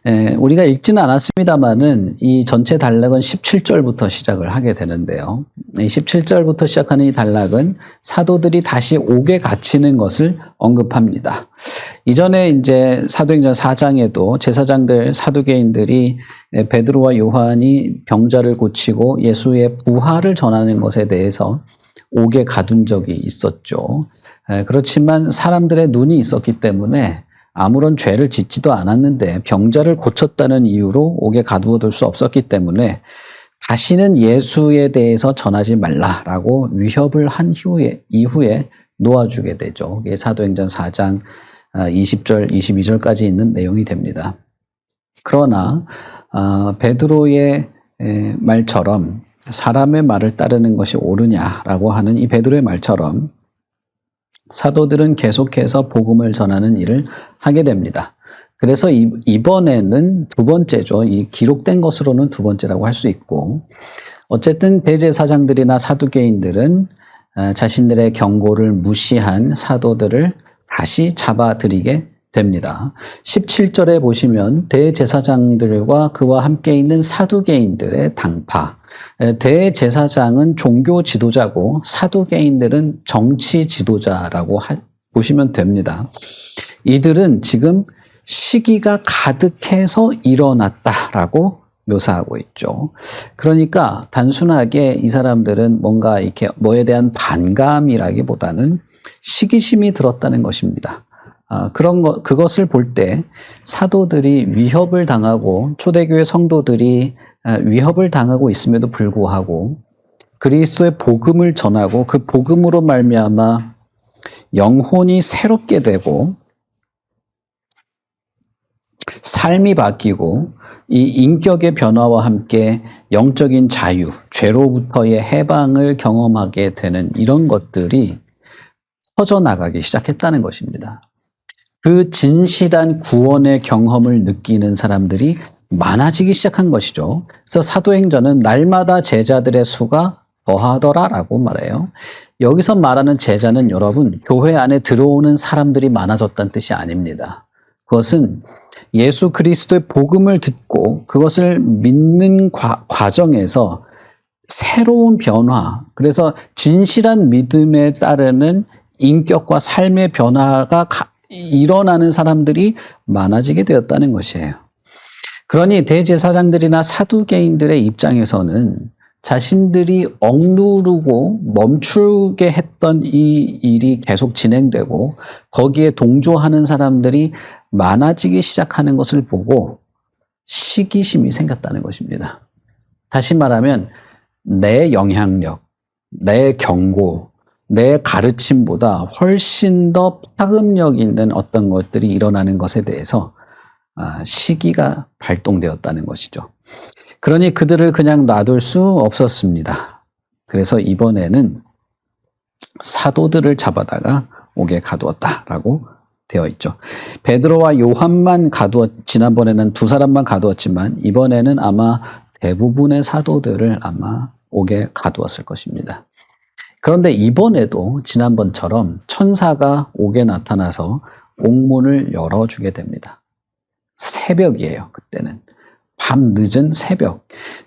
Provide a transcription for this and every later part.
우리가 읽지는 않았습니다만은 이 전체 단락은 17절부터 시작을 하게 되는데요. 이 17절부터 시작하는 이 단락은 사도들이 다시 옥에 갇히는 것을 언급합니다. 이전에 이제 사도행전 4장에도 제사장들, 사두개인들이 베드로와 요한이 병자를 고치고 예수의 부활을 전하는 것에 대해서 옥에 가둔 적이 있었죠. 그렇지만 사람들의 눈이 있었기 때문에 아무런 죄를 짓지도 않았는데 병자를 고쳤다는 이유로 옥에 가두어둘 수 없었기 때문에 다시는 예수에 대해서 전하지 말라라고 위협을 한 이후에 놓아주게 되죠. 이게 사도행전 4장 20절, 22절까지 있는 내용이 됩니다. 그러나 베드로의 말처럼 사람의 말을 따르는 것이 옳으냐라고 하는 이 베드로의 말처럼 사도들은 계속해서 복음을 전하는 일을 하게 됩니다. 그래서 이번에는 두 번째죠. 이 기록된 것으로는 두 번째라고 할 수 있고, 어쨌든 대제사장들이나 사두개인들은 자신들의 경고를 무시한 사도들을 다시 잡아들이게 됩니다. 17절에 보시면 대제사장들과 그와 함께 있는 사두개인들의 당파, 대제사장은 종교 지도자고 사두개인들은 정치 지도자라고 보시면 됩니다. 이들은 지금 시기가 가득해서 일어났다라고 묘사하고 있죠. 그러니까 단순하게 이 사람들은 뭔가 이렇게 뭐에 대한 반감이라기보다는 시기심이 들었다는 것입니다. 그것을 볼 때 사도들이 위협을 당하고 초대교회 성도들이 위협을 당하고 있음에도 불구하고 그리스도의 복음을 전하고 그 복음으로 말미암아 영혼이 새롭게 되고 삶이 바뀌고 이 인격의 변화와 함께 영적인 자유, 죄로부터의 해방을 경험하게 되는 이런 것들이 퍼져나가기 시작했다는 것입니다. 그 진실한 구원의 경험을 느끼는 사람들이 많아지기 시작한 것이죠. 그래서 사도행전은 날마다 제자들의 수가 더하더라라고 말해요. 여기서 말하는 제자는 여러분, 교회 안에 들어오는 사람들이 많아졌다는 뜻이 아닙니다. 그것은 예수 그리스도의 복음을 듣고 그것을 믿는 과정에서 새로운 변화, 그래서 진실한 믿음에 따르는 인격과 삶의 변화가 일어나는 사람들이 많아지게 되었다는 것이에요. 그러니 대제사장들이나 사두개인들의 입장에서는 자신들이 억누르고 멈추게 했던 이 일이 계속 진행되고 거기에 동조하는 사람들이 많아지기 시작하는 것을 보고 시기심이 생겼다는 것입니다. 다시 말하면 내 영향력, 내 경고, 내 가르침보다 훨씬 더 파급력 있는 어떤 것들이 일어나는 것에 대해서 시기가 발동되었다는 것이죠. 그러니 그들을 그냥 놔둘 수 없었습니다. 그래서 이번에는 사도들을 잡아다가 옥에 가두었다라고 되어 있죠. 베드로와 요한만 지난번에는 두 사람만 가두었지만 이번에는 아마 대부분의 사도들을 아마 옥에 가두었을 것입니다. 그런데 이번에도 지난번처럼 천사가 옥에 나타나서 옥문을 열어주게 됩니다. 새벽이에요, 그때는. 밤 늦은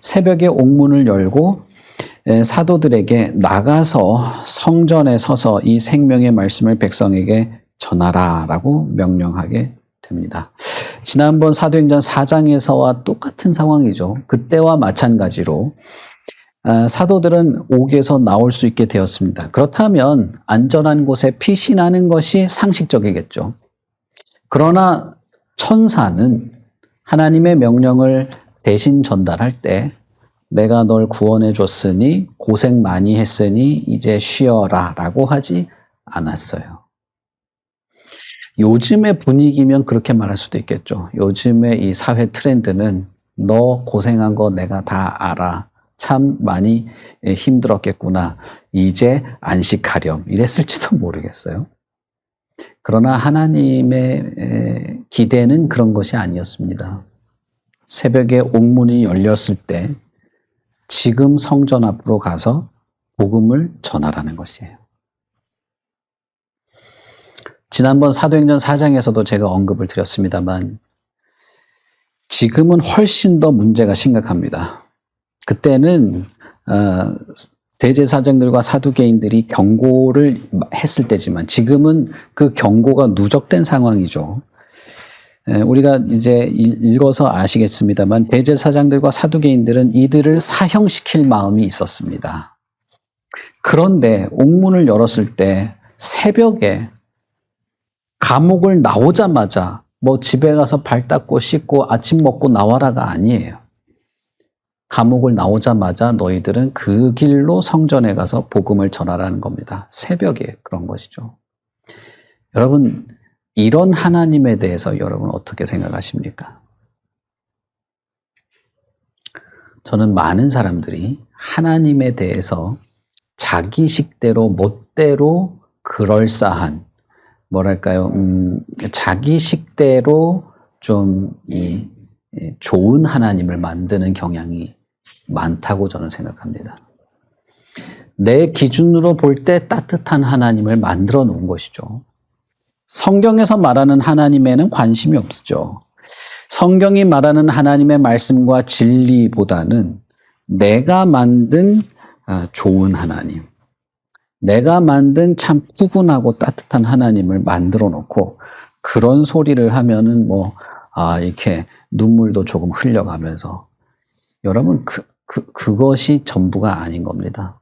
새벽에 옥문을 열고 사도들에게 나가서 성전에 서서 이 생명의 말씀을 백성에게 전하라라고 명령하게 됩니다. 지난번 사도행전 4장에서와 똑같은 상황이죠. 그때와 마찬가지로 사도들은 옥에서 나올 수 있게 되었습니다. 그렇다면 안전한 곳에 피신하는 것이 상식적이겠죠. 그러나 천사는 하나님의 명령을 대신 전달할 때 내가 널 구원해 줬으니 고생 많이 했으니 이제 쉬어라 라고 하지 않았어요. 요즘의 분위기면 그렇게 말할 수도 있겠죠. 요즘의 이 사회 트렌드는 너 고생한 거 내가 다 알아. 참 많이 힘들었겠구나. 이제 안식하렴. 이랬을지도 모르겠어요. 그러나 하나님의 기대는 그런 것이 아니었습니다. 새벽에 옥문이 열렸을 때 지금 성전 앞으로 가서 복음을 전하라는 것이에요. 지난번 사도행전 4장에서도 제가 언급을 드렸습니다만 지금은 훨씬 더 문제가 심각합니다. 그때는 대제사장들과 사두개인들이 경고를 했을 때지만 지금은 그 경고가 누적된 상황이죠. 우리가 이제 읽어서 아시겠습니다만 대제사장들과 사두개인들은 이들을 사형시킬 마음이 있었습니다. 그런데 옥문을 열었을 때 새벽에 감옥을 나오자마자 뭐 집에 가서 발 닦고 씻고 아침 먹고 나와라가 아니에요. 감옥을 나오자마자 너희들은 그 길로 성전에 가서 복음을 전하라는 겁니다. 새벽에 그런 것이죠. 여러분, 이런 하나님에 대해서 여러분 어떻게 생각하십니까? 저는 많은 사람들이 하나님에 대해서 자기 식대로 멋대로 그럴싸한 뭐랄까요? 자기 식대로 좀 좋은 하나님을 만드는 경향이 많다고 저는 생각합니다. 내 기준으로 볼 때 따뜻한 하나님을 만들어 놓은 것이죠. 성경에서 말하는 하나님에는 관심이 없죠. 성경이 말하는 하나님의 말씀과 진리보다는 내가 만든 좋은 하나님, 내가 만든 참 푸근하고 따뜻한 하나님을 만들어 놓고 그런 소리를 하면은 이렇게 눈물도 조금 흘려가면서 여러분 그것이 전부가 아닌 겁니다.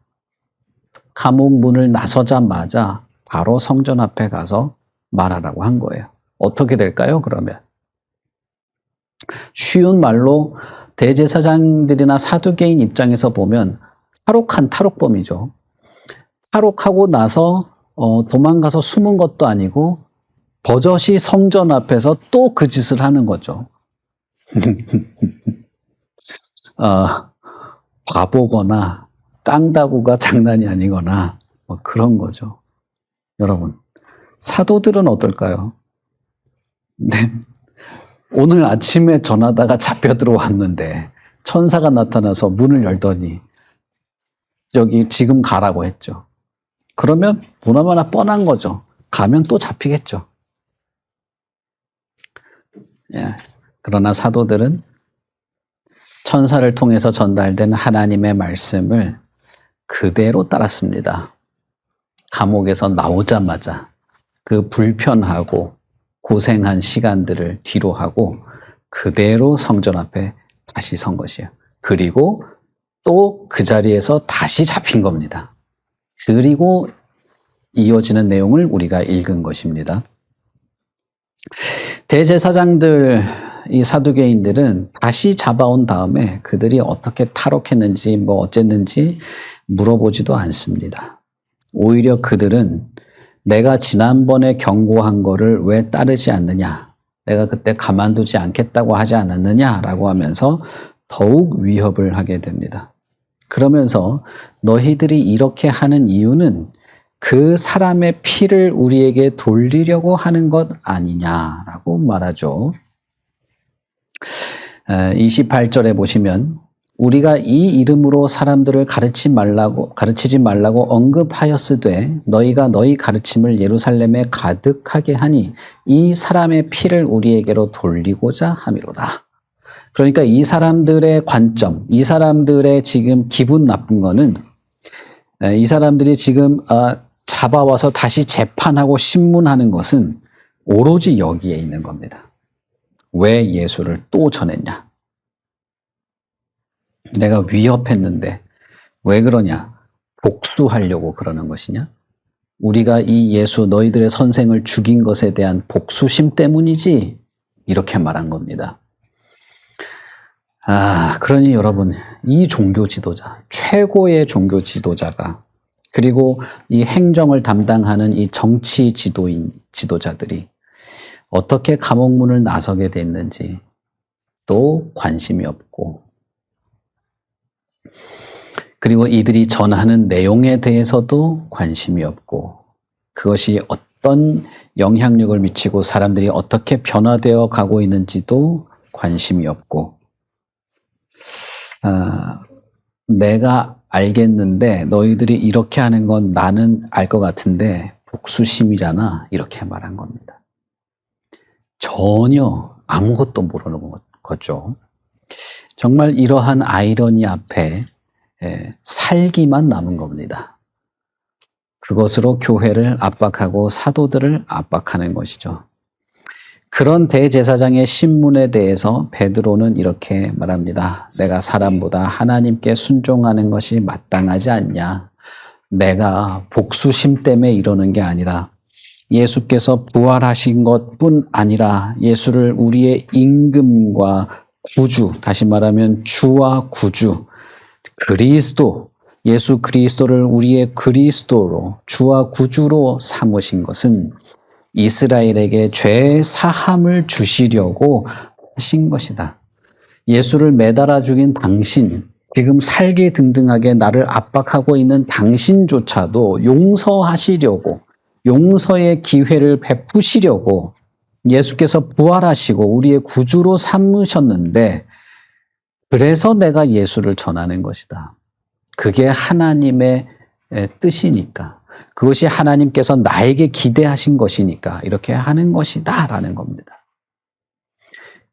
감옥 문을 나서자마자 바로 성전 앞에 가서 말하라고 한 거예요. 어떻게 될까요? 그러면 쉬운 말로 대제사장들이나 사두개인 입장에서 보면 탈옥한 탈옥범이죠. 탈옥하고 나서 도망가서 숨은 것도 아니고 버젓이 성전 앞에서 또 그 짓을 하는 거죠. 바보거나 깡다구가 장난이 아니거나 뭐 그런 거죠. 여러분, 사도들은 어떨까요? 네. 오늘 아침에 전하다가 잡혀 들어왔는데 천사가 나타나서 문을 열더니 여기 지금 가라고 했죠. 그러면 보나마나 뻔한 거죠. 가면 또 잡히겠죠. 예. 그러나 사도들은 천사를 통해서 전달된 하나님의 말씀을 그대로 따랐습니다. 감옥에서 나오자마자 그 불편하고 고생한 시간들을 뒤로 하고 그대로 성전 앞에 다시 선 것이에요. 그리고 또 그 자리에서 다시 잡힌 겁니다. 그리고 이어지는 내용을 우리가 읽은 것입니다. 대제사장들, 이 사두개인들은 다시 잡아온 다음에 그들이 어떻게 탈옥했는지 뭐 어쨌는지 물어보지도 않습니다. 오히려 그들은 내가 지난번에 경고한 거를 왜 따르지 않느냐, 내가 그때 가만두지 않겠다고 하지 않았느냐라고 하면서 더욱 위협을 하게 됩니다. 그러면서 너희들이 이렇게 하는 이유는 그 사람의 피를 우리에게 돌리려고 하는 것 아니냐라고 말하죠. 28절에 보시면 우리가 이 이름으로 사람들을 가르치지 말라고 언급하였으되 너희가 너희 가르침을 예루살렘에 가득하게 하니 이 사람의 피를 우리에게로 돌리고자 함이로다. 그러니까 이 사람들의 관점, 이 사람들의 지금 기분 나쁜 거는 이 사람들이 지금 잡아와서 다시 재판하고 신문하는 것은 오로지 여기에 있는 겁니다. 왜 예수를 또 전했냐? 내가 위협했는데 왜 그러냐? 복수하려고 그러는 것이냐? 우리가 이 예수 너희들의 선생을 죽인 것에 대한 복수심 때문이지? 이렇게 말한 겁니다. 그러니 여러분, 이 종교 지도자, 최고의 종교 지도자가 그리고 이 행정을 담당하는 이 정치 지도자들이 어떻게 감옥문을 나서게 됐는지 또 관심이 없고, 그리고 이들이 전하는 내용에 대해서도 관심이 없고, 그것이 어떤 영향력을 미치고 사람들이 어떻게 변화되어 가고 있는지도 관심이 없고, 내가 알겠는데 너희들이 이렇게 하는 건 나는 알 것 같은데 복수심이잖아, 이렇게 말한 겁니다. 전혀 아무것도 모르는 거죠. 정말 이러한 아이러니 앞에 살기만 남은 겁니다. 그것으로 교회를 압박하고 사도들을 압박하는 것이죠. 그런 대제사장의 신문에 대해서 베드로는 이렇게 말합니다. 내가 사람보다 하나님께 순종하는 것이 마땅하지 않냐. 내가 복수심 때문에 이러는 게 아니다. 예수께서 부활하신 것뿐 아니라 예수를 우리의 임금과 구주, 다시 말하면 주와 구주, 그리스도, 예수 그리스도를 우리의 그리스도로 주와 구주로 삼으신 것은 이스라엘에게 죄 사함을 주시려고 하신 것이다. 예수를 매달아 죽인 당신, 지금 살기 등등하게 나를 압박하고 있는 당신조차도 용서하시려고, 용서의 기회를 베푸시려고 예수께서 부활하시고 우리의 구주로 삼으셨는데, 그래서 내가 예수를 전하는 것이다. 그게 하나님의 뜻이니까. 그것이 하나님께서 나에게 기대하신 것이니까 이렇게 하는 것이다 라는 겁니다.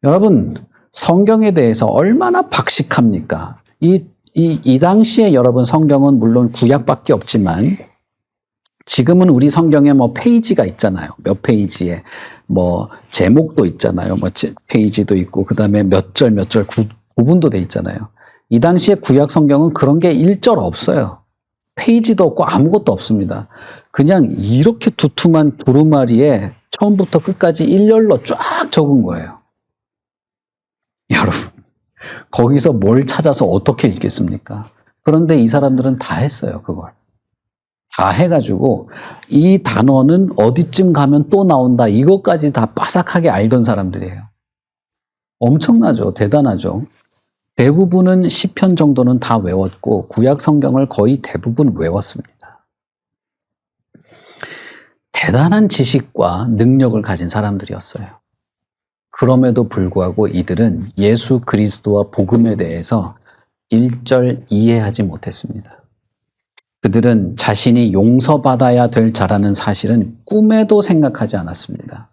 여러분, 성경에 대해서 얼마나 박식합니까? 이 당시에 여러분 성경은 물론 구약밖에 없지만 지금은 우리 성경에 뭐 페이지가 있잖아요. 몇 페이지에 뭐 제목도 있잖아요. 뭐 페이지도 있고 그다음에 몇 절 구분도 돼 있잖아요. 이 당시에 구약 성경은 그런 게 1절 없어요. 페이지도 없고 아무것도 없습니다. 그냥 이렇게 두툼한 두루마리에 처음부터 끝까지 일렬로 쫙 적은 거예요. 여러분, 거기서 뭘 찾아서 어떻게 읽겠습니까? 그런데 이 사람들은 다 했어요, 그걸. 다 해가지고 이 단어는 어디쯤 가면 또 나온다. 이것까지 다 빠삭하게 알던 사람들이에요. 엄청나죠? 대단하죠? 대부분은 시편 정도는 다 외웠고 구약 성경을 거의 대부분 외웠습니다. 대단한 지식과 능력을 가진 사람들이었어요. 그럼에도 불구하고 이들은 예수 그리스도와 복음에 대해서 1절 이해하지 못했습니다. 그들은 자신이 용서받아야 될 자라는 사실은 꿈에도 생각하지 않았습니다.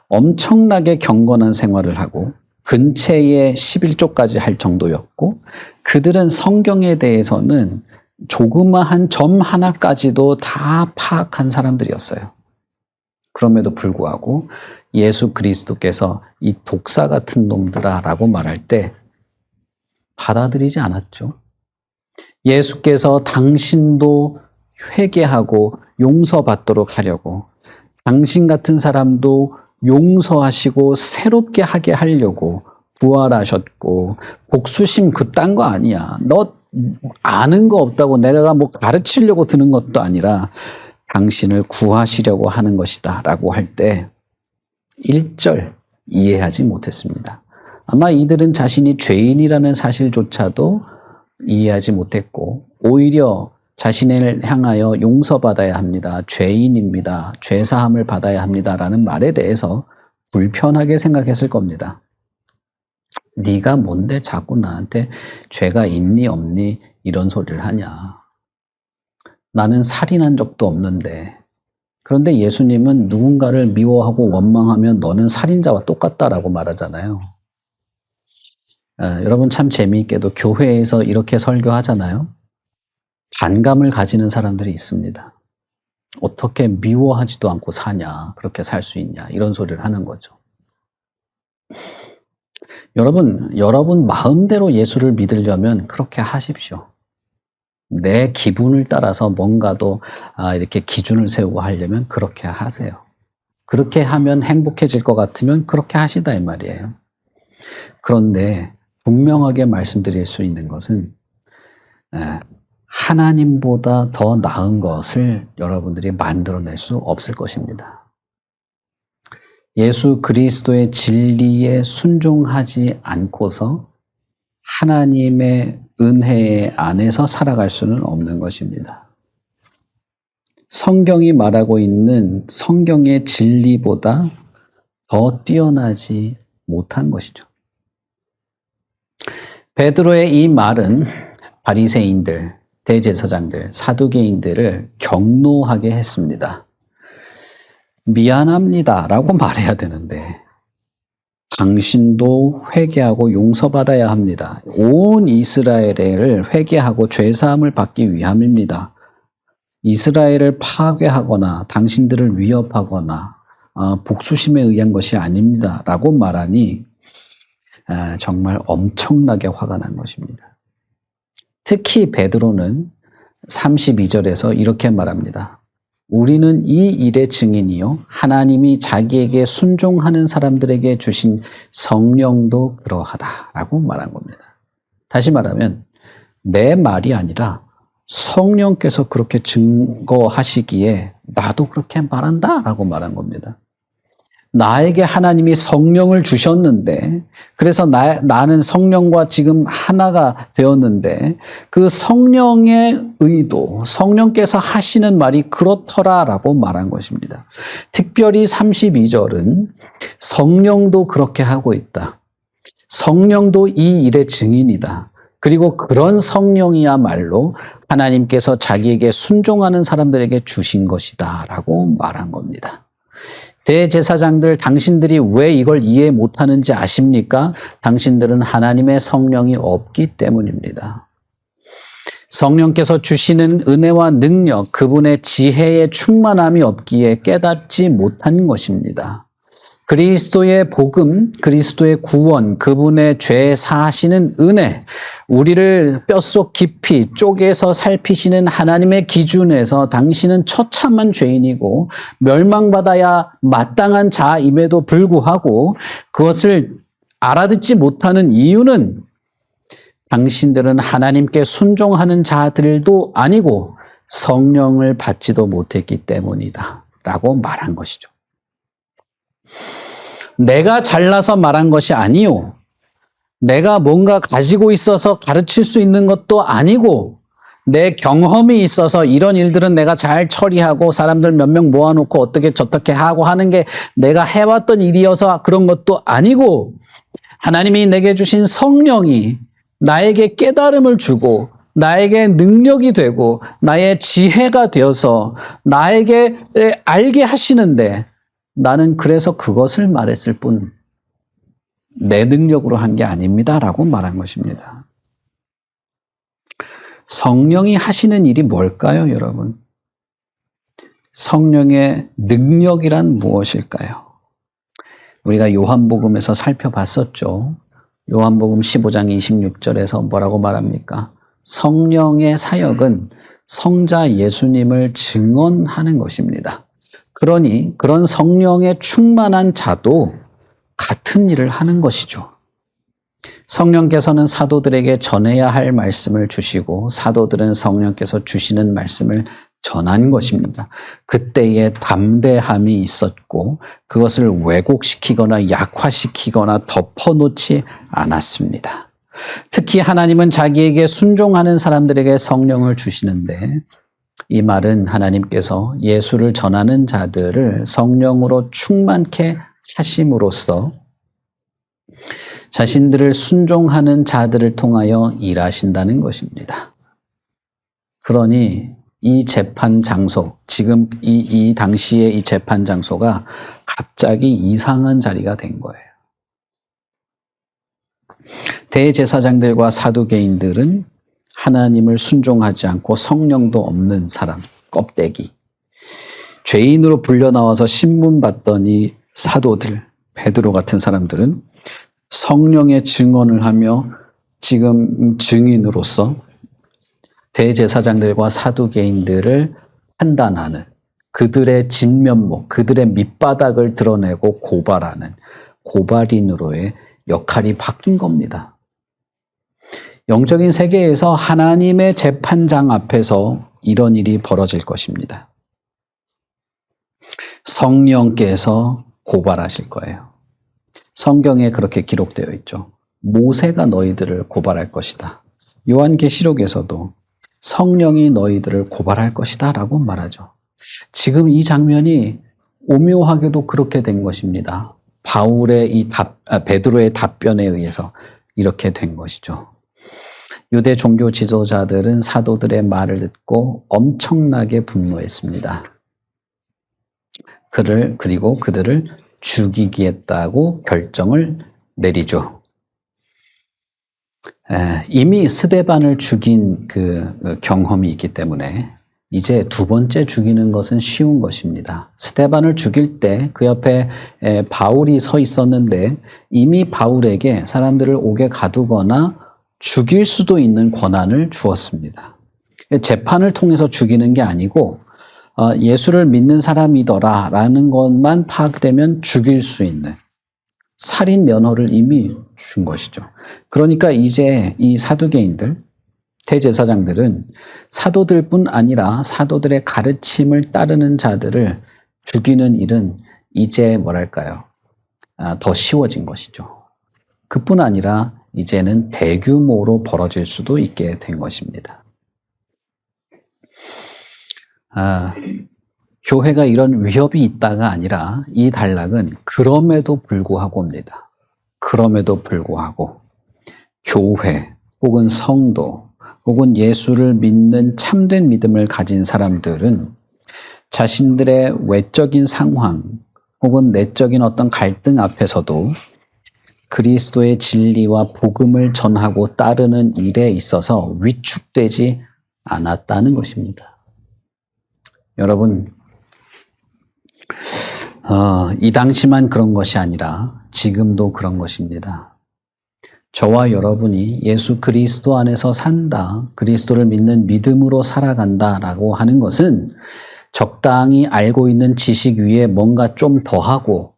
엄청나게 경건한 생활을 하고 근체에 11조까지 할 정도였고 그들은 성경에 대해서는 조그마한 점 하나까지도 다 파악한 사람들이었어요. 그럼에도 불구하고 예수 그리스도께서 이 독사 같은 놈들아 라고 말할 때 받아들이지 않았죠. 예수께서 당신도 회개하고 용서받도록 하려고 당신 같은 사람도 용서하시고 새롭게 하게 하려고 부활하셨고 복수심 그딴 거 아니야. 너 아는 거 없다고 내가 뭐 가르치려고 드는 것도 아니라 당신을 구하시려고 하는 것이다 라고 할 때 1절 이해하지 못했습니다. 아마 이들은 자신이 죄인이라는 사실조차도 이해하지 못했고 오히려 자신을 향하여 용서받아야 합니다. 죄인입니다. 죄사함을 받아야 합니다라는 말에 대해서 불편하게 생각했을 겁니다. 네가 뭔데 자꾸 나한테 죄가 있니 없니 이런 소리를 하냐. 나는 살인한 적도 없는데. 그런데 예수님은 누군가를 미워하고 원망하면 너는 살인자와 똑같다라고 말하잖아요. 여러분 참 재미있게도 교회에서 이렇게 설교하잖아요. 반감을 가지는 사람들이 있습니다. 어떻게 미워하지도 않고 사냐, 그렇게 살 수 있냐 이런 소리를 하는 거죠. 여러분 마음대로 예수를 믿으려면 그렇게 하십시오. 내 기분을 따라서 뭔가도 이렇게 기준을 세우고 하려면 그렇게 하세요. 그렇게 하면 행복해질 것 같으면 그렇게 하시다 이 말이에요. 그런데 분명하게 말씀드릴 수 있는 것은 하나님보다 더 나은 것을 여러분들이 만들어낼 수 없을 것입니다. 예수 그리스도의 진리에 순종하지 않고서 하나님의 은혜 안에서 살아갈 수는 없는 것입니다. 성경이 말하고 있는 성경의 진리보다 더 뛰어나지 못한 것이죠. 베드로의 이 말은 바리새인들, 대제사장들, 사두개인들을 격노하게 했습니다. 미안합니다 라고 말해야 되는데 당신도 회개하고 용서받아야 합니다. 온 이스라엘을 회개하고 죄사함을 받기 위함입니다. 이스라엘을 파괴하거나 당신들을 위협하거나 복수심에 의한 것이 아닙니다. 라고 말하니 정말 엄청나게 화가 난 것입니다. 특히 베드로는 32절에서 이렇게 말합니다. 우리는 이 일의 증인이요 하나님이 자기에게 순종하는 사람들에게 주신 성령도 그러하다라고 말한 겁니다. 다시 말하면 내 말이 아니라 성령께서 그렇게 증거하시기에 나도 그렇게 말한다라고 말한 겁니다. 나에게 하나님이 성령을 주셨는데 그래서 나는 성령과 지금 하나가 되었는데 그 성령의 의도, 성령께서 하시는 말이 그렇더라라고 말한 것입니다. 특별히 32절은 성령도 그렇게 하고 있다. 성령도 이 일의 증인이다. 그리고 그런 성령이야말로 하나님께서 자기에게 순종하는 사람들에게 주신 것이다 라고 말한 겁니다. 대제사장들, 당신들이 왜 이걸 이해 못하는지 아십니까? 당신들은 하나님의 성령이 없기 때문입니다. 성령께서 주시는 은혜와 능력, 그분의 지혜의 충만함이 없기에 깨닫지 못한 것입니다. 그리스도의 복음, 그리스도의 구원, 그분의 죄 사하시는 은혜, 우리를 뼛속 깊이 쪼개서 살피시는 하나님의 기준에서 당신은 처참한 죄인이고 멸망받아야 마땅한 자임에도 불구하고 그것을 알아듣지 못하는 이유는 당신들은 하나님께 순종하는 자들도 아니고 성령을 받지도 못했기 때문이다 라고 말한 것이죠. 내가 잘나서 말한 것이 아니요. 내가 뭔가 가지고 있어서 가르칠 수 있는 것도 아니고 내 경험이 있어서 이런 일들은 내가 잘 처리하고 사람들 몇 명 모아놓고 어떻게 저떻게 하고 하는 게 내가 해왔던 일이어서 그런 것도 아니고 하나님이 내게 주신 성령이 나에게 깨달음을 주고 나에게 능력이 되고 나의 지혜가 되어서 나에게 알게 하시는데 나는 그래서 그것을 말했을 뿐 내 능력으로 한 게 아닙니다 라고 말한 것입니다. 성령이 하시는 일이 뭘까요, 여러분? 성령의 능력이란 무엇일까요? 우리가 요한복음에서 살펴봤었죠. 요한복음 15장 26절에서 뭐라고 말합니까? 성령의 사역은 성자 예수님을 증언하는 것입니다. 그러니 그런 성령에 충만한 자도 같은 일을 하는 것이죠. 성령께서는 사도들에게 전해야 할 말씀을 주시고 사도들은 성령께서 주시는 말씀을 전한 것입니다. 그때에 담대함이 있었고 그것을 왜곡시키거나 약화시키거나 덮어놓지 않았습니다. 특히 하나님은 자기에게 순종하는 사람들에게 성령을 주시는데 이 말은 하나님께서 예수를 전하는 자들을 성령으로 충만케 하심으로써 자신들을 순종하는 자들을 통하여 일하신다는 것입니다. 그러니 이 재판 장소, 지금 이 당시에 이 재판 장소가 갑자기 이상한 자리가 된 거예요. 대제사장들과 사두개인들은 하나님을 순종하지 않고 성령도 없는 사람, 껍데기. 죄인으로 불려나와서 신문받더니 사도들, 베드로 같은 사람들은 성령의 증언을 하며 지금 증인으로서 대제사장들과 사두개인들을 판단하는 그들의 진면목, 그들의 밑바닥을 드러내고 고발하는 고발인으로의 역할이 바뀐 겁니다. 영적인 세계에서 하나님의 재판장 앞에서 이런 일이 벌어질 것입니다. 성령께서 고발하실 거예요. 성경에 그렇게 기록되어 있죠. 모세가 너희들을 고발할 것이다. 요한계시록에서도 성령이 너희들을 고발할 것이다 라고 말하죠. 지금 이 장면이 오묘하게도 그렇게 된 것입니다. 바울의 베드로의 답변에 의해서 이렇게 된 것이죠. 유대 종교 지도자들은 사도들의 말을 듣고 엄청나게 분노했습니다. 그리고 그들을 죽이겠다고 결정을 내리죠. 이미 스데반을 죽인 그 경험이 있기 때문에 이제 두 번째 죽이는 것은 쉬운 것입니다. 스데반을 죽일 때 그 옆에 바울이 서 있었는데 이미 바울에게 사람들을 옥에 가두거나 죽일 수도 있는 권한을 주었습니다. 재판을 통해서 죽이는 게 아니고 예수를 믿는 사람이더라라는 것만 파악되면 죽일 수 있는 살인 면허를 이미 준 것이죠. 그러니까 이제 이 사두개인들, 대제사장들은 사도들뿐 아니라 사도들의 가르침을 따르는 자들을 죽이는 일은 이제 뭐랄까요? 더 쉬워진 것이죠. 그뿐 아니라 이제는 대규모로 벌어질 수도 있게 된 것입니다. 교회가 이런 위협이 있다가 아니라 이 단락은 그럼에도 불구하고입니다. 그럼에도 불구하고 교회 혹은 성도 혹은 예수를 믿는 참된 믿음을 가진 사람들은 자신들의 외적인 상황 혹은 내적인 어떤 갈등 앞에서도 그리스도의 진리와 복음을 전하고 따르는 일에 있어서 위축되지 않았다는 것입니다. 여러분, 이 당시만 그런 것이 아니라 지금도 그런 것입니다. 저와 여러분이 예수 그리스도 안에서 산다, 그리스도를 믿는 믿음으로 살아간다라고 하는 것은 적당히 알고 있는 지식 위에 뭔가 좀 더하고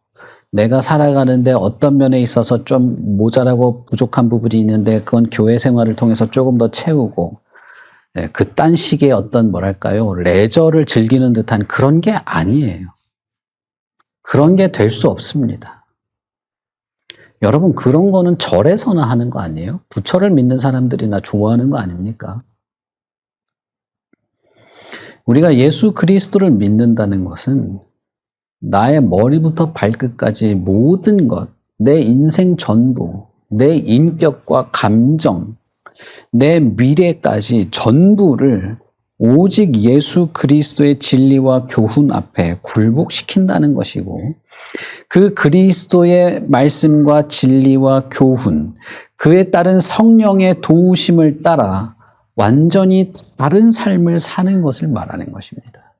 내가 살아가는데 어떤 면에 있어서 좀 모자라고 부족한 부분이 있는데 그건 교회 생활을 통해서 조금 더 채우고 그딴 식의 어떤 뭐랄까요, 레저를 즐기는 듯한 그런 게 아니에요. 그런 게 될 수 없습니다. 여러분, 그런 거는 절에서나 하는 거 아니에요? 부처를 믿는 사람들이나 좋아하는 거 아닙니까? 우리가 예수 그리스도를 믿는다는 것은 나의 머리부터 발끝까지 모든 것, 내 인생 전부, 내 인격과 감정, 내 미래까지 전부를 오직 예수 그리스도의 진리와 교훈 앞에 굴복시킨다는 것이고, 그 그리스도의 말씀과 진리와 교훈, 그에 따른 성령의 도우심을 따라 완전히 다른 삶을 사는 것을 말하는 것입니다.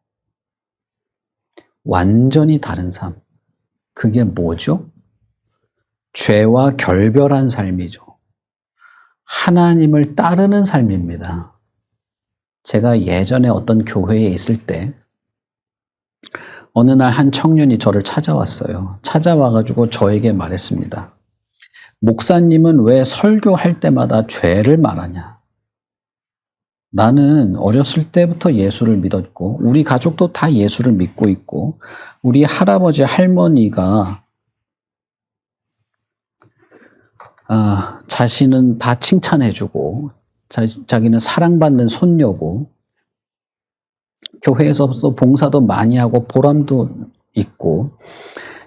완전히 다른 삶. 그게 뭐죠? 죄와 결별한 삶이죠. 하나님을 따르는 삶입니다. 제가 예전에 어떤 교회에 있을 때 어느 날 한 청년이 저를 찾아왔어요. 찾아와가지고 저에게 말했습니다. 목사님은 왜 설교할 때마다 죄를 말하냐? 나는 어렸을 때부터 예수를 믿었고 우리 가족도 다 예수를 믿고 있고 우리 할아버지 할머니가 자신은 다 칭찬해주고 자기는 사랑받는 손녀고 교회에서 봉사도 많이 하고 보람도 있고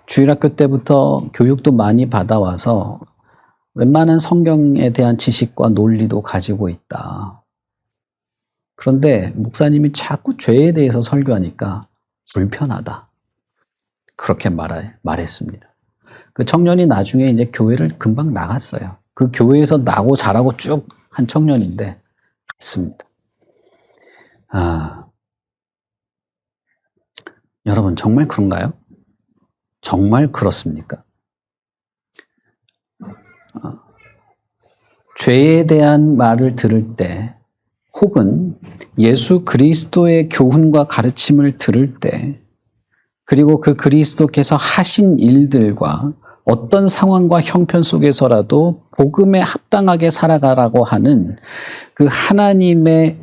주일학교 때부터 교육도 많이 받아와서 웬만한 성경에 대한 지식과 논리도 가지고 있다. 그런데 목사님이 자꾸 죄에 대해서 설교하니까 불편하다. 그렇게 말했습니다. 그 청년이 나중에 이제 교회를 금방 나갔어요. 그 교회에서 나고 자라고 쭉 한 청년인데 했습니다. 여러분 정말 그런가요? 정말 그렇습니까? 죄에 대한 말을 들을 때 혹은 예수 그리스도의 교훈과 가르침을 들을 때 그리고 그 그리스도께서 하신 일들과 어떤 상황과 형편 속에서라도 복음에 합당하게 살아가라고 하는 그 하나님의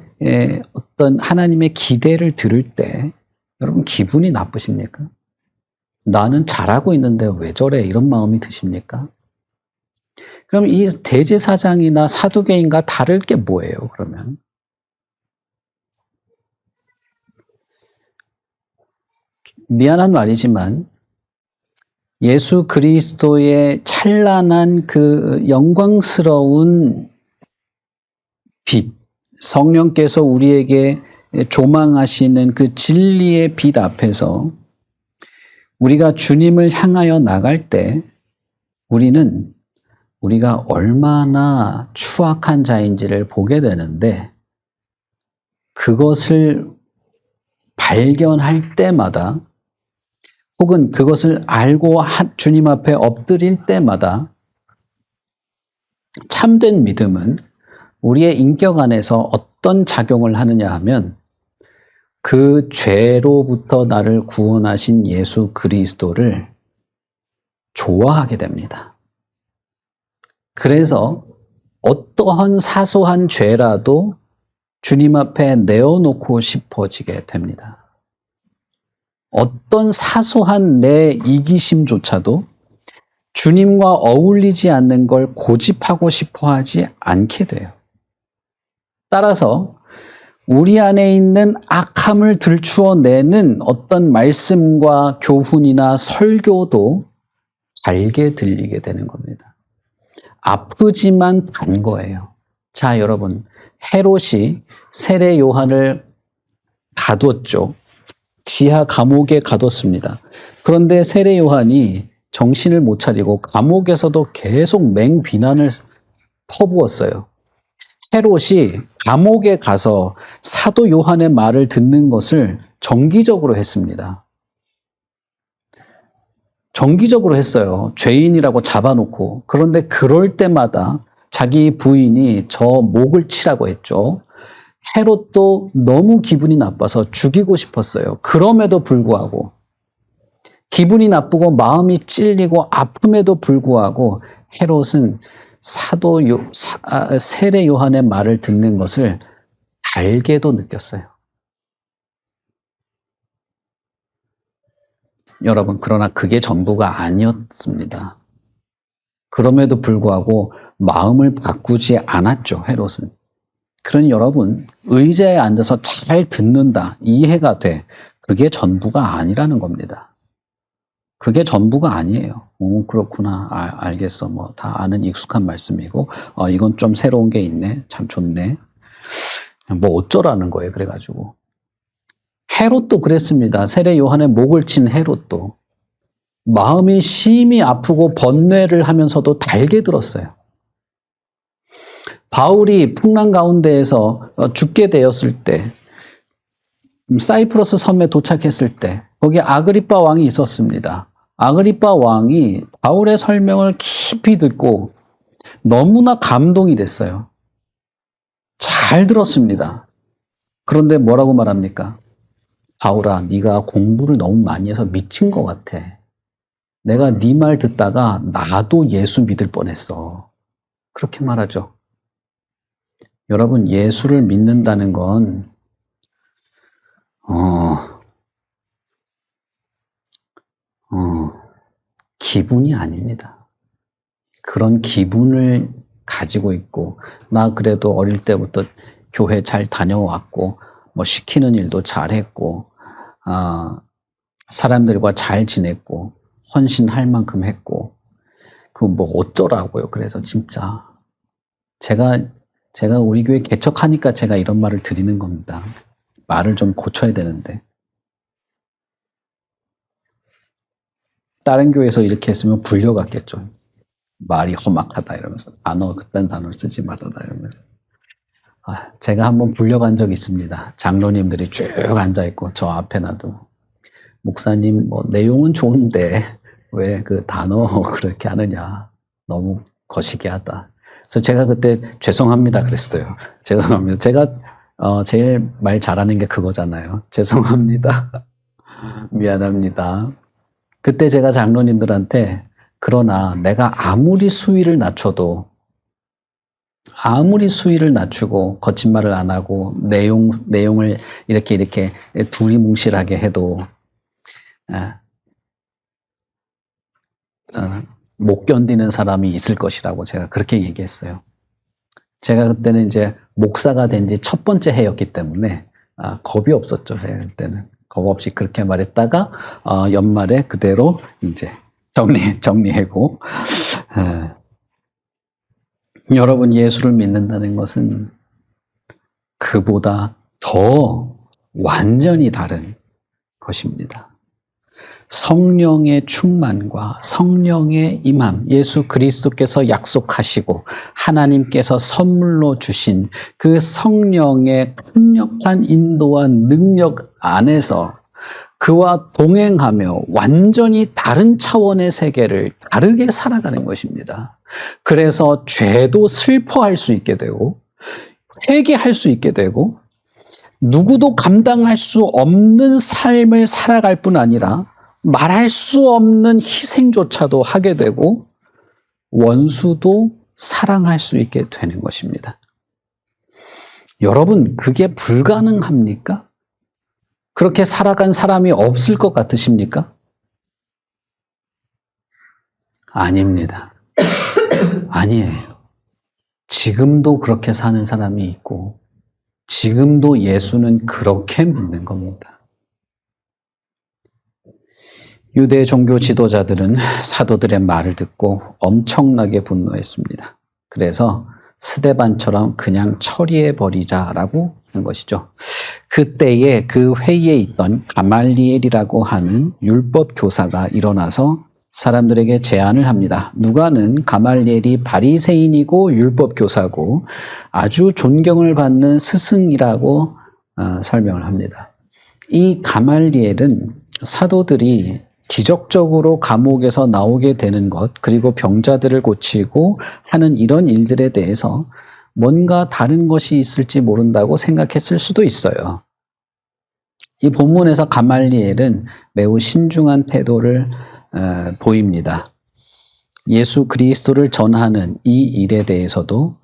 기대를 들을 때 여러분 기분이 나쁘십니까? 나는 잘하고 있는데 왜 저래? 이런 마음이 드십니까? 그럼 이 대제사장이나 사두개인과 다를 게 뭐예요, 그러면? 미안한 말이지만 예수 그리스도의 찬란한 그 영광스러운 빛, 성령께서 우리에게 조망하시는 그 진리의 빛 앞에서 우리가 주님을 향하여 나갈 때 우리는 우리가 얼마나 추악한 자인지를 보게 되는데 그것을 발견할 때마다 혹은 그것을 알고 주님 앞에 엎드릴 때마다 참된 믿음은 우리의 인격 안에서 어떤 작용을 하느냐 하면 그 죄로부터 나를 구원하신 예수 그리스도를 좋아하게 됩니다. 그래서 어떠한 사소한 죄라도 주님 앞에 내어놓고 싶어지게 됩니다. 어떤 사소한 내 이기심조차도 주님과 어울리지 않는 걸 고집하고 싶어 하지 않게 돼요. 따라서 우리 안에 있는 악함을 들추어내는 어떤 말씀과 교훈이나 설교도 달게 들리게 되는 겁니다. 아프지만 단 거예요. 자, 여러분, 헤롯이 세례 요한을 가뒀죠. 지하 감옥에 가뒀습니다. 그런데 세례 요한이 정신을 못 차리고 감옥에서도 계속 맹비난을 퍼부었어요. 헤롯이 감옥에 가서 사도 요한의 말을 듣는 것을 정기적으로 했습니다. 정기적으로 했어요. 죄인이라고 잡아놓고. 그런데 그럴 때마다 자기 부인이 저 목을 치라고 했죠. 헤롯도 너무 기분이 나빠서 죽이고 싶었어요. 그럼에도 불구하고 기분이 나쁘고 마음이 찔리고 아픔에도 불구하고 헤롯은 세례 요한의 말을 듣는 것을 달게도 느꼈어요. 여러분, 그러나 그게 전부가 아니었습니다. 그럼에도 불구하고 마음을 바꾸지 않았죠, 헤롯은. 그러니 여러분, 의자에 앉아서 잘 듣는다, 이해가 돼. 그게 전부가 아니라는 겁니다. 그게 전부가 아니에요. 그렇구나. 알겠어. 뭐 다 아는 익숙한 말씀이고, 이건 좀 새로운 게 있네. 참 좋네. 뭐 어쩌라는 거예요. 그래가지고. 헤롯도 그랬습니다. 세례 요한의 목을 친 헤롯도. 마음이 심히 아프고 번뇌를 하면서도 달게 들었어요. 바울이 풍랑 가운데에서 죽게 되었을 때, 사이프러스 섬에 도착했을 때 거기에 아그리빠 왕이 있었습니다. 아그리빠 왕이 바울의 설명을 깊이 듣고 너무나 감동이 됐어요. 잘 들었습니다. 그런데 뭐라고 말합니까? 바울아, 네가 공부를 너무 많이 해서 미친 것 같아. 내가 네 말 듣다가 나도 예수 믿을 뻔했어. 그렇게 말하죠. 여러분, 예수를 믿는다는 건 기분이 아닙니다. 그런 기분을 가지고 있고, 나 그래도 어릴 때부터 교회 잘 다녀왔고, 뭐 시키는 일도 잘했고, 사람들과 잘 지냈고, 헌신할 만큼 했고, 그 뭐 어쩌라고요. 그래서 진짜 제가 우리 교회 개척하니까 제가 이런 말을 드리는 겁니다. 말을 좀 고쳐야 되는데. 다른 교회에서 이렇게 했으면 불려갔겠죠. 말이 험악하다 이러면서. 그딴 단어를 쓰지 말아라 이러면서. 제가 한번 불려간 적이 있습니다. 장로님들이 쭉 앉아있고 저 앞에 놔도 목사님 뭐 내용은 좋은데 왜 그 단어 그렇게 하느냐. 너무 거시기하다. 그래서 제가 그때 죄송합니다 그랬어요. 죄송합니다. 제가 제일 말 잘하는 게 그거잖아요. 죄송합니다. 미안합니다. 그때 제가 장로님들한테 그러나 내가 아무리 수위를 낮추고 거짓말을 안 하고 내용을 이렇게 두리뭉실하게 해도 못 견디는 사람이 있을 것이라고 제가 그렇게 얘기했어요. 제가 그때는 이제 목사가 된 지 첫 번째 해였기 때문에 겁이 없었죠. 제가 그때는 겁 없이 그렇게 말했다가 연말에 그대로 이제 정리하고 여러분, 예수를 믿는다는 것은 그보다 더 완전히 다른 것입니다. 성령의 충만과 성령의 임함, 예수 그리스도께서 약속하시고 하나님께서 선물로 주신 그 성령의 강력한 인도와 능력 안에서 그와 동행하며 완전히 다른 차원의 세계를 다르게 살아가는 것입니다. 그래서 죄도 슬퍼할 수 있게 되고 회개할 수 있게 되고 누구도 감당할 수 없는 삶을 살아갈 뿐 아니라 말할 수 없는 희생조차도 하게 되고 원수도 사랑할 수 있게 되는 것입니다. 여러분, 그게 불가능합니까? 그렇게 살아간 사람이 없을 것 같으십니까? 아닙니다. 아니에요. 지금도 그렇게 사는 사람이 있고 지금도 예수는 그렇게 믿는 겁니다. 유대 종교 지도자들은 사도들의 말을 듣고 엄청나게 분노했습니다. 그래서 스데반처럼 그냥 처리해버리자라고 한 것이죠. 그때에 그 회의에 있던 가말리엘이라고 하는 율법 교사가 일어나서 사람들에게 제안을 합니다. 누가는 가말리엘이 바리새인이고 율법 교사고 아주 존경을 받는 스승이라고 설명을 합니다. 이 가말리엘은 사도들이 기적적으로 감옥에서 나오게 되는 것, 그리고 병자들을 고치고 하는 이런 일들에 대해서 뭔가 다른 것이 있을지 모른다고 생각했을 수도 있어요. 이 본문에서 가말리엘은 매우 신중한 태도를 보입니다. 예수 그리스도를 전하는 이 일에 대해서도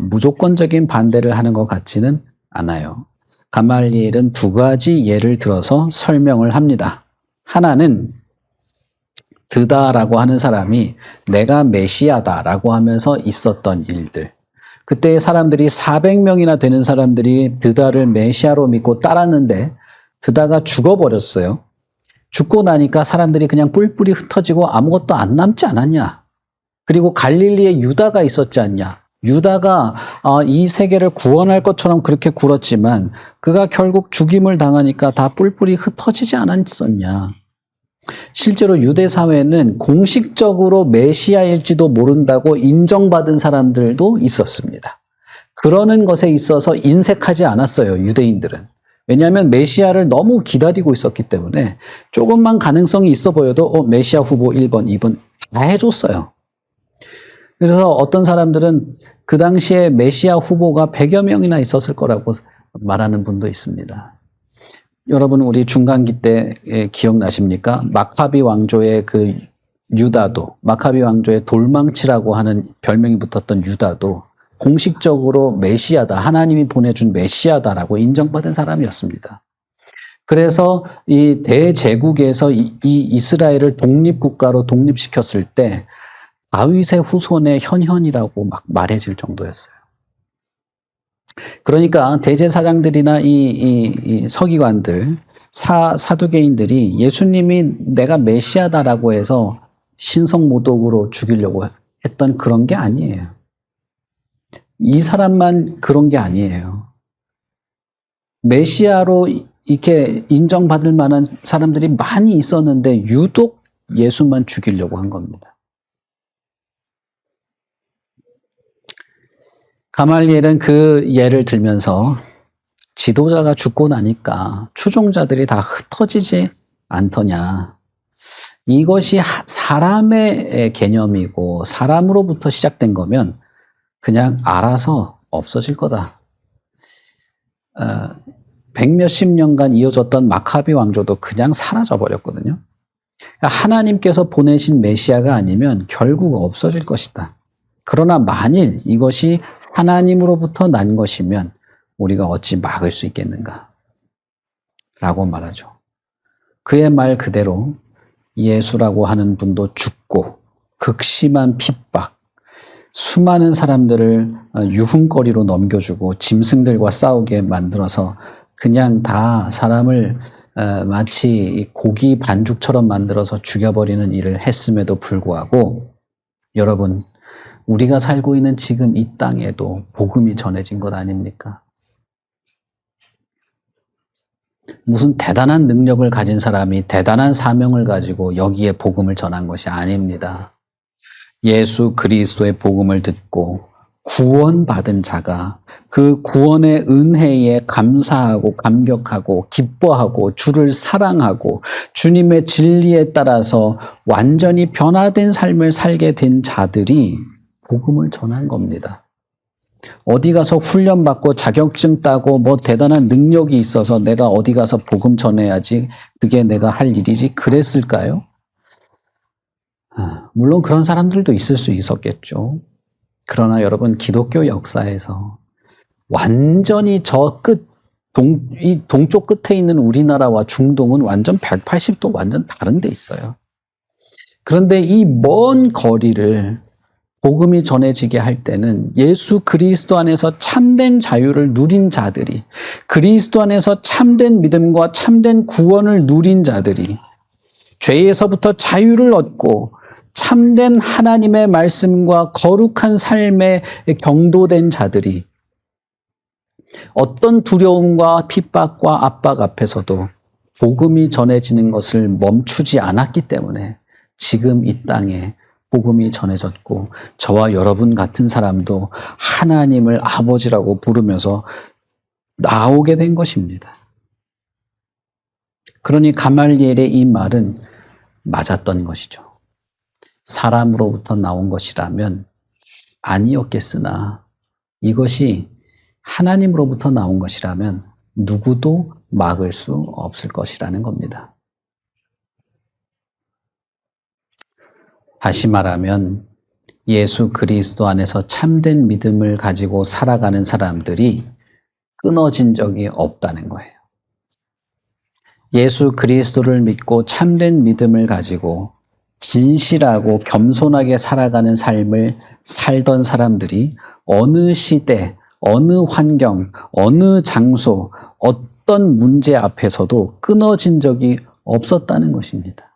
무조건적인 반대를 하는 것 같지는 않아요. 가말리엘은 두 가지 예를 들어서 설명을 합니다. 하나는 드다라고 하는 사람이 내가 메시아다라고 하면서 있었던 일들. 그때 사람들이 400명이나 되는 사람들이 드다를 메시아로 믿고 따랐는데 드다가 죽어버렸어요. 죽고 나니까 사람들이 그냥 뿔뿔이 흩어지고 아무것도 안 남지 않았냐. 그리고 갈릴리에 유다가 있었지 않냐. 유다가 이 세계를 구원할 것처럼 그렇게 굴었지만 그가 결국 죽임을 당하니까 다 뿔뿔이 흩어지지 않았었냐. 실제로 유대 사회는 공식적으로 메시아일지도 모른다고 인정받은 사람들도 있었습니다. 그러는 것에 있어서 인색하지 않았어요, 유대인들은. 왜냐하면 메시아를 너무 기다리고 있었기 때문에 조금만 가능성이 있어 보여도 메시아 후보 1번, 2번 다 해줬어요. 그래서 어떤 사람들은 그 당시에 메시아 후보가 100여 명이나 있었을 거라고 말하는 분도 있습니다. 여러분, 우리 중간기 때 기억나십니까? 마카비 왕조의 그 유다도, 마카비 왕조의 돌망치라고 하는 별명이 붙었던 유다도 공식적으로 메시아다, 하나님이 보내준 메시아다라고 인정받은 사람이었습니다. 그래서 이 대제국에서 이 이스라엘을 독립국가로 독립시켰을 때 다윗의 후손의 현현이라고 막 말해질 정도였어요. 그러니까 대제사장들이나 이 서기관들, 사두개인들이 예수님이 내가 메시아다라고 해서 신성모독으로 죽이려고 했던 그런 게 아니에요. 이 사람만 그런 게 아니에요. 메시아로 이렇게 인정받을 만한 사람들이 많이 있었는데 유독 예수만 죽이려고 한 겁니다. 가말리엘은 그 예를 들면서 지도자가 죽고 나니까 추종자들이 다 흩어지지 않더냐. 이것이 사람의 개념이고 사람으로부터 시작된 거면 그냥 알아서 없어질 거다. 100몇십 년간 이어졌던 마카비 왕조도 그냥 사라져 버렸거든요. 하나님께서 보내신 메시아가 아니면 결국 없어질 것이다. 그러나 만일 이것이 하나님으로부터 난 것이면 우리가 어찌 막을 수 있겠는가? 라고 말하죠. 그의 말 그대로 예수라고 하는 분도 죽고 극심한 핍박, 수많은 사람들을 유흥거리로 넘겨주고 짐승들과 싸우게 만들어서 그냥 다 사람을 마치 고기 반죽처럼 만들어서 죽여버리는 일을 했음에도 불구하고 여러분, 우리가 살고 있는 지금 이 땅에도 복음이 전해진 것 아닙니까? 무슨 대단한 능력을 가진 사람이 대단한 사명을 가지고 여기에 복음을 전한 것이 아닙니다. 예수 그리스도의 복음을 듣고 구원받은 자가 그 구원의 은혜에 감사하고 감격하고 기뻐하고 주를 사랑하고 주님의 진리에 따라서 완전히 변화된 삶을 살게 된 자들이 복음을 전한 겁니다. 어디 가서 훈련받고 자격증 따고 뭐 대단한 능력이 있어서 내가 어디 가서 복음 전해야지 그게 내가 할 일이지 그랬을까요? 물론 그런 사람들도 있을 수 있었겠죠. 그러나 여러분 기독교 역사에서 완전히 이 동쪽 끝에 있는 우리나라와 중동은 완전 180도 완전 다른 데 있어요. 그런데 이 먼 거리를 복음이 전해지게 할 때는 예수 그리스도 안에서 참된 자유를 누린 자들이, 그리스도 안에서 참된 믿음과 참된 구원을 누린 자들이, 죄에서부터 자유를 얻고 참된 하나님의 말씀과 거룩한 삶에 경도된 자들이 어떤 두려움과 핍박과 압박 앞에서도 복음이 전해지는 것을 멈추지 않았기 때문에 지금 이 땅에 복음이 전해졌고 저와 여러분 같은 사람도 하나님을 아버지라고 부르면서 나오게 된 것입니다. 그러니 가말리엘의 이 말은 맞았던 것이죠. 사람으로부터 나온 것이라면 아니었겠으나 이것이 하나님으로부터 나온 것이라면 누구도 막을 수 없을 것이라는 겁니다. 다시 말하면 예수 그리스도 안에서 참된 믿음을 가지고 살아가는 사람들이 끊어진 적이 없다는 거예요. 예수 그리스도를 믿고 참된 믿음을 가지고 진실하고 겸손하게 살아가는 삶을 살던 사람들이 어느 시대, 어느 환경, 어느 장소, 어떤 문제 앞에서도 끊어진 적이 없었다는 것입니다.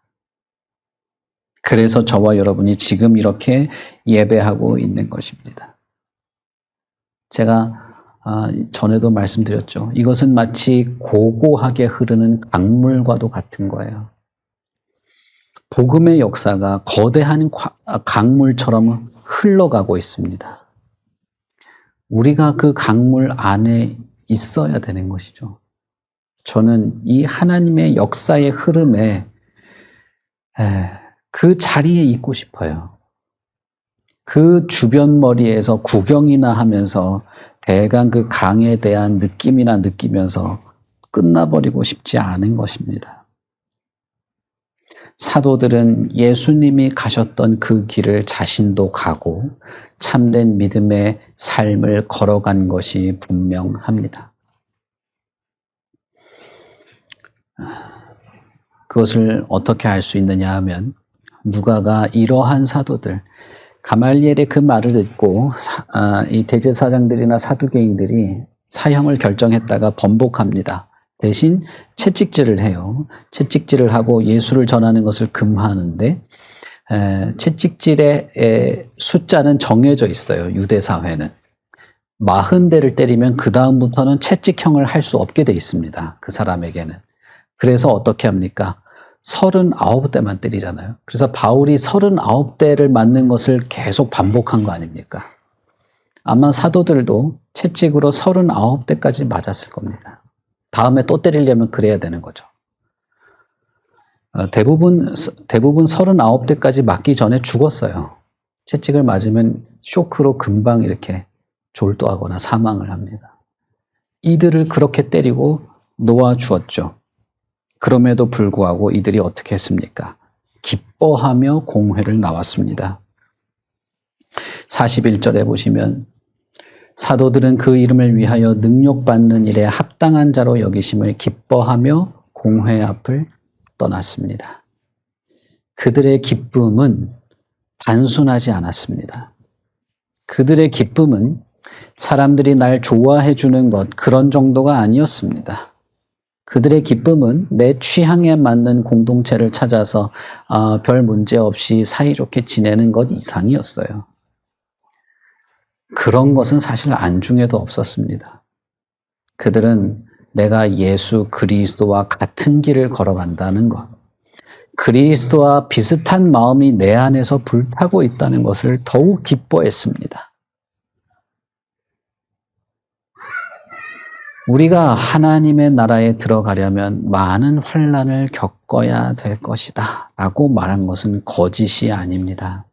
그래서 저와 여러분이 지금 이렇게 예배하고 있는 것입니다. 제가 전에도 말씀드렸죠. 이것은 마치 고고하게 흐르는 강물과도 같은 거예요. 복음의 역사가 거대한 강물처럼 흘러가고 있습니다. 우리가 그 강물 안에 있어야 되는 것이죠. 저는 이 하나님의 역사의 흐름에 그 자리에 있고 싶어요. 그 주변머리에서 구경이나 하면서 대강 그 강에 대한 느낌이나 느끼면서 끝나버리고 싶지 않은 것입니다. 사도들은 예수님이 가셨던 그 길을 자신도 가고 참된 믿음의 삶을 걸어간 것이 분명합니다. 그것을 어떻게 알 수 있느냐 하면 누가가 이러한 사도들, 가말리엘의 그 말을 듣고 이 대제사장들이나 사두개인들이 사형을 결정했다가 번복합니다. 대신 채찍질을 해요. 채찍질을 하고 예수를 전하는 것을 금하는데 채찍질의 숫자는 정해져 있어요. 유대 사회는 40대를 때리면 그 다음부터는 채찍형을 할 수 없게 돼 있습니다. 그 사람에게는. 그래서 어떻게 합니까? 39대만 때리잖아요. 그래서 바울이 39대를 맞는 것을 계속 반복한 거 아닙니까? 아마 사도들도 채찍으로 39대까지 맞았을 겁니다. 다음에 또 때리려면 그래야 되는 거죠. 대부분 39대까지 맞기 전에 죽었어요. 채찍을 맞으면 쇼크로 금방 이렇게 졸도하거나 사망을 합니다. 이들을 그렇게 때리고 놓아주었죠. 그럼에도 불구하고 이들이 어떻게 했습니까? 기뻐하며 공회를 나왔습니다. 41절에 보시면 사도들은 그 이름을 위하여 능력받는 일에 합당한 자로 여기심을 기뻐하며 공회 앞을 떠났습니다. 그들의 기쁨은 단순하지 않았습니다. 그들의 기쁨은 사람들이 날 좋아해 주는 것 그런 정도가 아니었습니다. 그들의 기쁨은 내 취향에 맞는 공동체를 찾아서 별 문제 없이 사이좋게 지내는 것 이상이었어요. 그런 것은 사실 안중에도 없었습니다. 그들은 내가 예수 그리스도와 같은 길을 걸어간다는 것, 그리스도와 비슷한 마음이 내 안에서 불타고 있다는 것을 더욱 기뻐했습니다. 우리가 하나님의 나라에 들어가려면 많은 환난을 겪어야 될 것이다 라고 말한 것은 거짓이 아닙니다.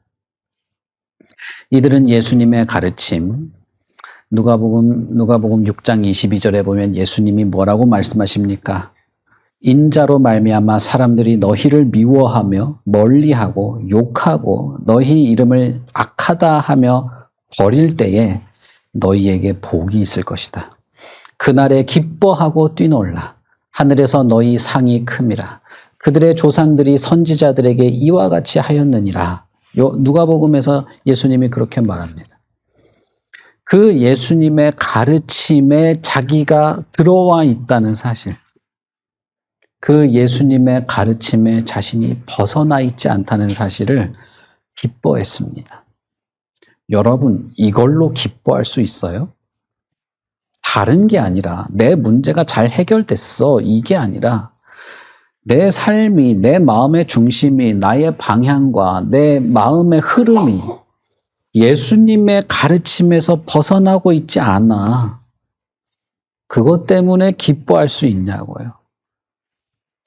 이들은 예수님의 가르침, 누가복음 6장 22절에 보면 예수님이 뭐라고 말씀하십니까? 인자로 말미암아 사람들이 너희를 미워하며 멀리하고 욕하고 너희 이름을 악하다 하며 버릴 때에 너희에게 복이 있을 것이다. 그날에 기뻐하고 뛰놀라. 하늘에서 너희 상이 큼이라. 그들의 조상들이 선지자들에게 이와 같이 하였느니라. 누가복음에서 예수님이 그렇게 말합니다. 그 예수님의 가르침에 자기가 들어와 있다는 사실, 그 예수님의 가르침에 자신이 벗어나 있지 않다는 사실을 기뻐했습니다. 여러분, 이걸로 기뻐할 수 있어요? 다른 게 아니라 내 문제가 잘 해결됐어, 이게 아니라 내 삶이, 내 마음의 중심이, 나의 방향과 내 마음의 흐름이 예수님의 가르침에서 벗어나고 있지 않아. 그것 때문에 기뻐할 수 있냐고요.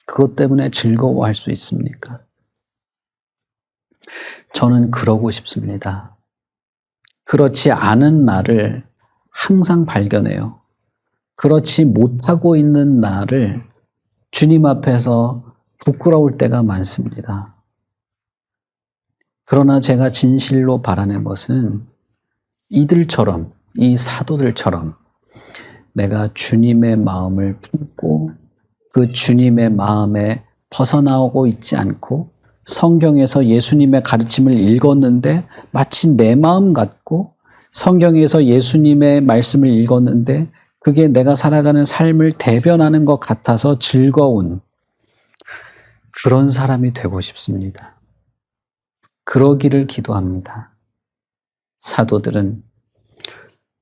그것 때문에 즐거워할 수 있습니까? 저는 그러고 싶습니다. 그렇지 않은 나를 항상 발견해요. 그렇지 못하고 있는 나를 주님 앞에서 부끄러울 때가 많습니다. 그러나 제가 진실로 바라는 것은 이들처럼, 이 사도들처럼 내가 주님의 마음을 품고 그 주님의 마음에 벗어나오고 있지 않고 성경에서 예수님의 가르침을 읽었는데 마치 내 마음 같고 성경에서 예수님의 말씀을 읽었는데 그게 내가 살아가는 삶을 대변하는 것 같아서 즐거운 그런 사람이 되고 싶습니다. 그러기를 기도합니다. 사도들은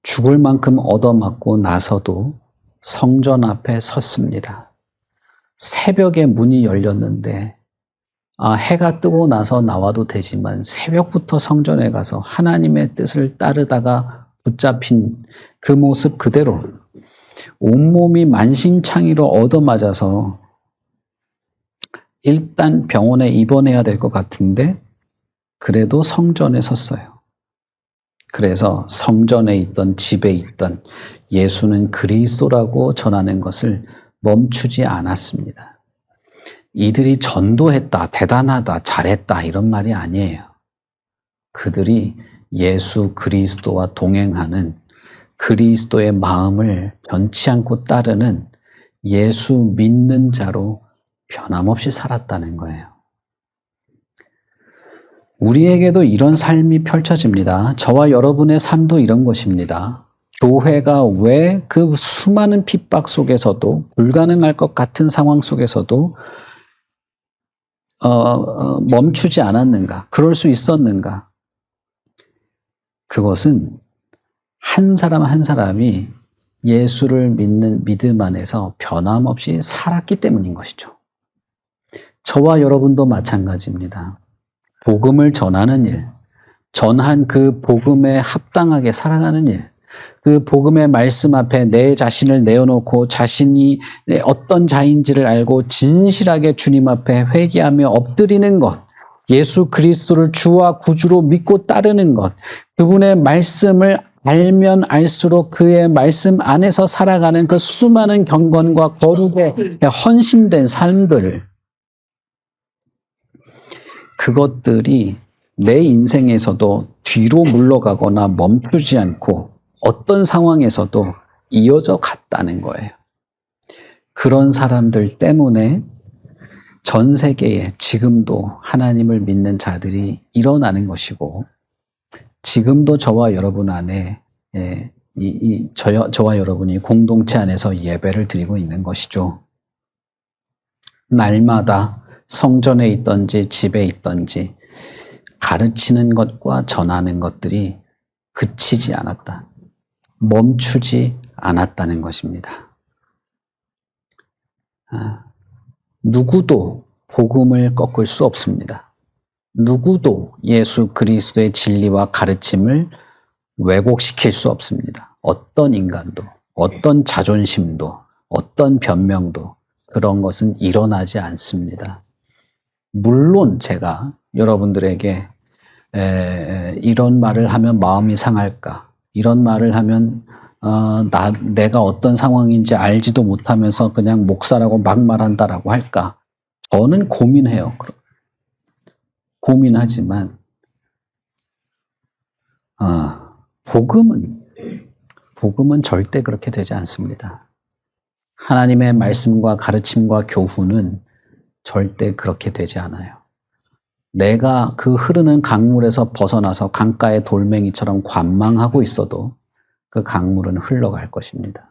죽을 만큼 얻어맞고 나서도 성전 앞에 섰습니다. 새벽에 문이 열렸는데 해가 뜨고 나서 나와도 되지만 새벽부터 성전에 가서 하나님의 뜻을 따르다가 붙잡힌 그 모습 그대로 온몸이 만신창이로 얻어맞아서 일단 병원에 입원해야 될 것 같은데 그래도 성전에 섰어요. 그래서 성전에 있던 집에 있던 예수는 그리스도라고 전하는 것을 멈추지 않았습니다. 이들이 전도했다, 대단하다, 잘했다 이런 말이 아니에요. 그들이 예수 그리스도와 동행하는 그리스도의 마음을 변치 않고 따르는 예수 믿는 자로 변함없이 살았다는 거예요. 우리에게도 이런 삶이 펼쳐집니다. 저와 여러분의 삶도 이런 것입니다. 교회가 왜 그 수많은 핍박 속에서도 불가능할 것 같은 상황 속에서도 멈추지 않았는가? 그럴 수 있었는가? 그것은 한 사람 한 사람이 예수를 믿는 믿음 안에서 변함없이 살았기 때문인 것이죠. 저와 여러분도 마찬가지입니다. 복음을 전하는 일, 전한 그 복음에 합당하게 살아가는 일, 그 복음의 말씀 앞에 내 자신을 내어놓고 자신이 어떤 자인지를 알고 진실하게 주님 앞에 회개하며 엎드리는 것, 예수 그리스도를 주와 구주로 믿고 따르는 것, 그분의 말씀을 알면 알수록 그의 말씀 안에서 살아가는 그 수많은 경건과 거룩에 헌신된 삶들, 그것들이 내 인생에서도 뒤로 물러가거나 멈추지 않고 어떤 상황에서도 이어져 갔다는 거예요. 그런 사람들 때문에 전 세계에 지금도 하나님을 믿는 자들이 일어나는 것이고, 지금도 저와 여러분 안에 저와 여러분이 공동체 안에서 예배를 드리고 있는 것이죠. 날마다 성전에 있든지 집에 있든지 가르치는 것과 전하는 것들이 그치지 않았다. 멈추지 않았다는 것입니다. 누구도 복음을 꺾을 수 없습니다. 누구도 예수 그리스도의 진리와 가르침을 왜곡시킬 수 없습니다. 어떤 인간도, 어떤 자존심도, 어떤 변명도 그런 것은 일어나지 않습니다. 물론 제가 여러분들에게 이런 말을 하면 마음이 상할까? 이런 말을 하면 내가 어떤 상황인지 알지도 못하면서 그냥 목사라고 막 말한다라고 할까? 저는 고민해요. 고민하지만 복음은 절대 그렇게 되지 않습니다. 하나님의 말씀과 가르침과 교훈은 절대 그렇게 되지 않아요. 내가 그 흐르는 강물에서 벗어나서 강가의 돌멩이처럼 관망하고 있어도 그 강물은 흘러갈 것입니다.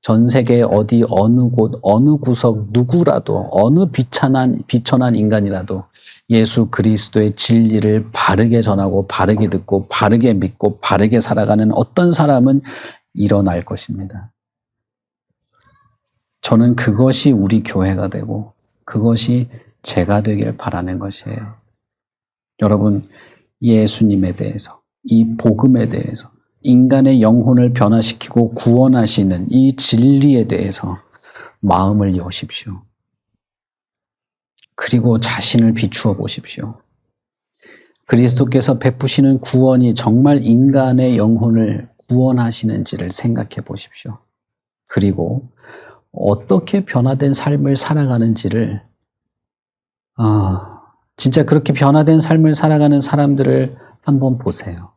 전 세계 어디 어느 곳 어느 구석 누구라도 어느 비천한 인간이라도 예수 그리스도의 진리를 바르게 전하고 바르게 듣고 바르게 믿고 바르게 살아가는 어떤 사람은 일어날 것입니다. 저는 그것이 우리 교회가 되고 그것이 제가 되길 바라는 것이에요. 여러분, 예수님에 대해서, 이 복음에 대해서, 인간의 영혼을 변화시키고 구원하시는 이 진리에 대해서 마음을 여십시오. 그리고 자신을 비추어 보십시오. 그리스도께서 베푸시는 구원이 정말 인간의 영혼을 구원하시는지를 생각해 보십시오. 그리고 어떻게 변화된 삶을 살아가는지를 진짜 그렇게 변화된 삶을 살아가는 사람들을 한번 보세요.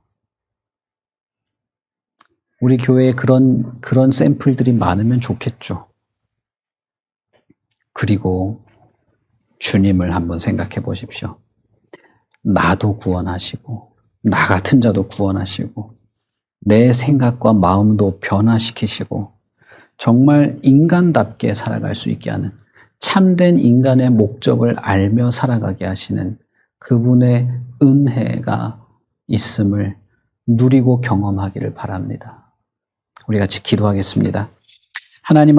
우리 교회에 그런 샘플들이 많으면 좋겠죠. 그리고 주님을 한번 생각해 보십시오. 나도 구원하시고 나 같은 자도 구원하시고 내 생각과 마음도 변화시키시고 정말 인간답게 살아갈 수 있게 하는 참된 인간의 목적을 알며 살아가게 하시는 그분의 은혜가 있음을 누리고 경험하기를 바랍니다. 우리 같이 기도하겠습니다. 하나님